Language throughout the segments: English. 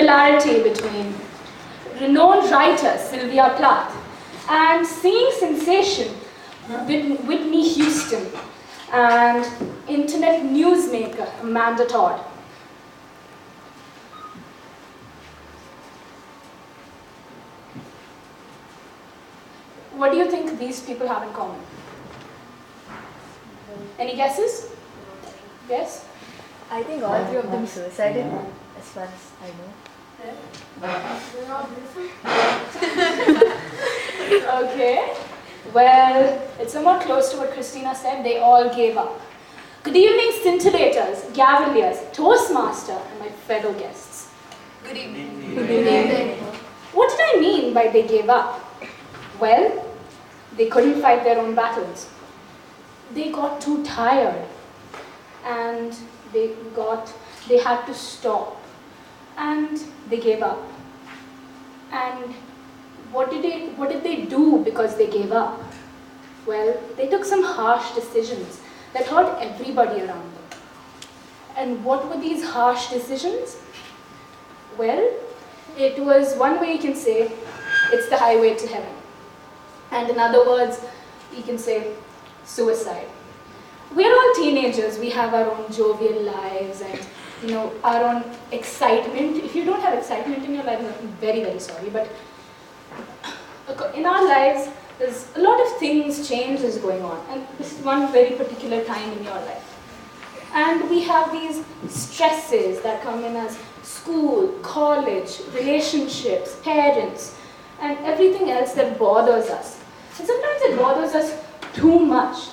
similarity between renowned writer Sylvia Plath and singing sensation Whitney Houston and internet newsmaker Amanda Todd. What do you think these people have in common? Any guesses? Yes? I think all three of them suicided, as far as I know. Okay. Well, it's somewhat close to what Christina said. They all gave up. Good evening, Scintillators, Gaveliers, Toastmaster, and my fellow guests. Good evening. Good evening. What did I mean by they gave up? Well, they couldn't fight their own battles. They got too tired, and they had to stop, and they gave up. And what did they do because they gave up? Well, they took some harsh decisions that hurt everybody around them. And what were these harsh decisions? Well, it was, one way you can say, it's the highway to heaven. And in other words, you can say suicide. We're all teenagers. We have our own jovial lives and our own excitement. If you don't have excitement in your life, I'm very, very sorry. But in our lives, there's a lot of changes going on. And this is one very particular time in your life. And we have these stresses that come in as school, college, relationships, parents, and everything else that bothers us. And sometimes it bothers us too much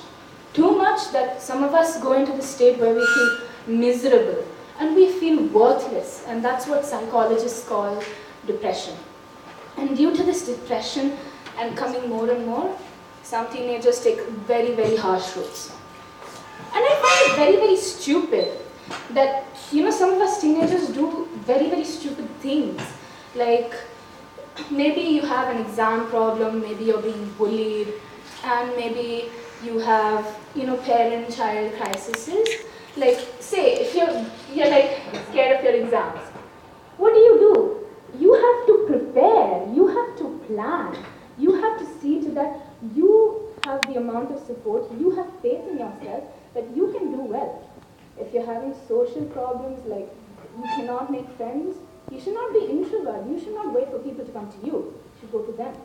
that some of us go into the state where we feel miserable and we feel worthless, and that's what psychologists call depression. And due to this depression and coming more and more, some teenagers take very, very harsh routes. And I find it very, very stupid that, some of us teenagers do very, very stupid things. Like, maybe you have an exam problem, maybe you're being bullied, and maybe you have, parent-child crises. Like, say, if you're like scared of your exams, what do? You have to prepare, you have to plan, you have to see to that you have the amount of support, you have faith in yourself that you can do well. If you're having social problems like you cannot make friends, you should not be introvert. You should not wait for people to come to you. You should go to them.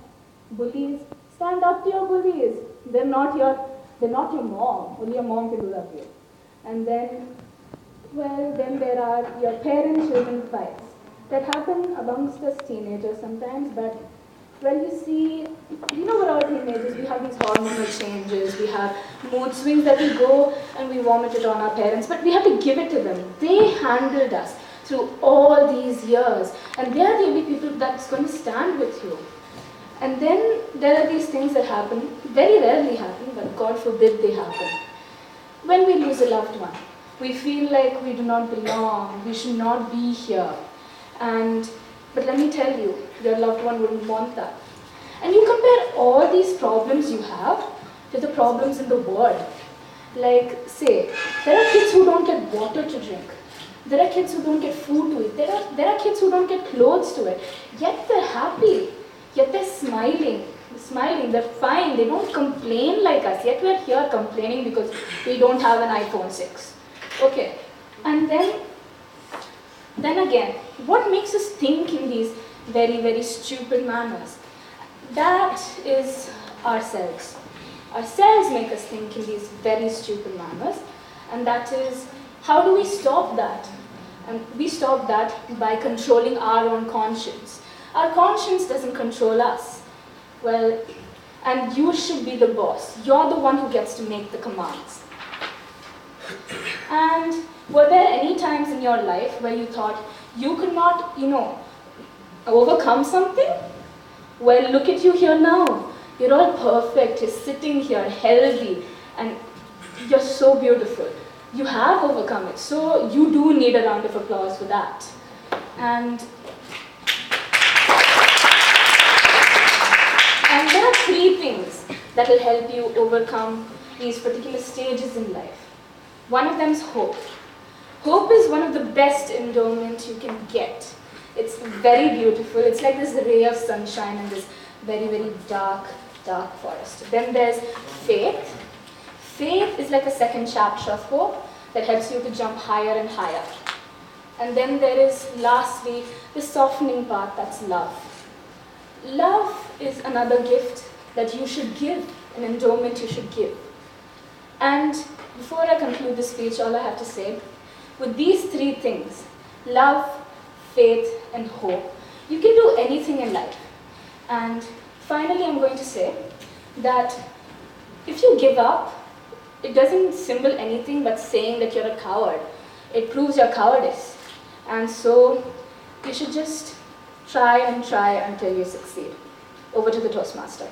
Bullies, stand up to your bullies. They're not your mom. Only your mom can do that for you. And then there are your parent-children fights that happen amongst us teenagers sometimes. But you see, we're all teenagers. We have these hormonal changes. We have mood swings that we go and we vomit it on our parents. But we have to give it to them. They handled us through all these years, and they are the only people that's going to stand with you. And then there are these things that happen, very rarely happen, but God forbid they happen. When we lose a loved one, we feel like we do not belong, we should not be here. But let me tell you, your loved one wouldn't want that. And you compare all these problems you have to the problems in the world. Like, say, there are kids who don't get water to drink. There are kids who don't get food to eat. There are kids who don't get clothes to wear. Yet they're happy. Yet they're smiling. They're fine. They don't complain like us. Yet we're here complaining because we don't have an iPhone 6. Okay. And then again, what makes us think in these very, very stupid manners? That is ourselves. Ourselves make us think in these very stupid manners. And that is, how do we stop that? And we stop that by controlling our own conscience. Our conscience doesn't control us. Well, and you should be the boss. You're the one who gets to make the commands. And were there any times in your life where you thought you could not, overcome something? Well, look at you here now. You're all perfect. You're sitting here healthy, and you're so beautiful. You have overcome it, so you do need a round of applause for that. And there are 3 things that will help you overcome these particular stages in life. One of them is hope. Hope is one of the best endowments you can get. It's very beautiful. It's like this ray of sunshine in this very, very dark, dark forest. Then there's faith. Faith is like a second chapter of hope that helps you to jump higher and higher. And then there is, lastly, the softening part, that's love. Love is another gift that you should give, an endowment you should give. And before I conclude this speech, all I have to say, with these three things, love, faith, and hope, you can do anything in life. And finally, I'm going to say that if you give up, it doesn't symbol anything but saying that you're a coward. It proves your cowardice. And so you should just try and try until you succeed. Over to the Toastmaster.